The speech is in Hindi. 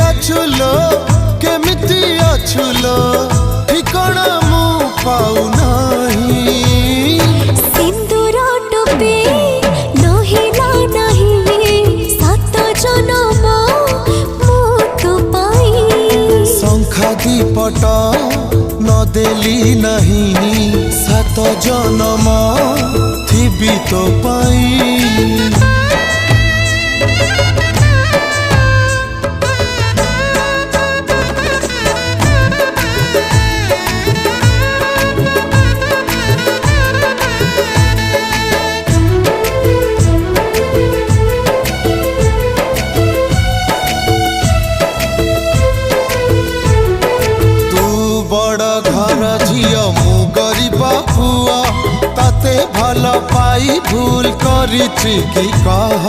अछुलो केमिति अछुलो ठिकाना मु पाऊ नहीं। सिंदूर टोपी नहिला नहीं सात जन्म मु तो पाई। शंखा दीपट न देली नहीं सात जन्म थिबी तो पाई। झियो मु गरीब पुआ ताते भल पाई भूल करिछि कि कह।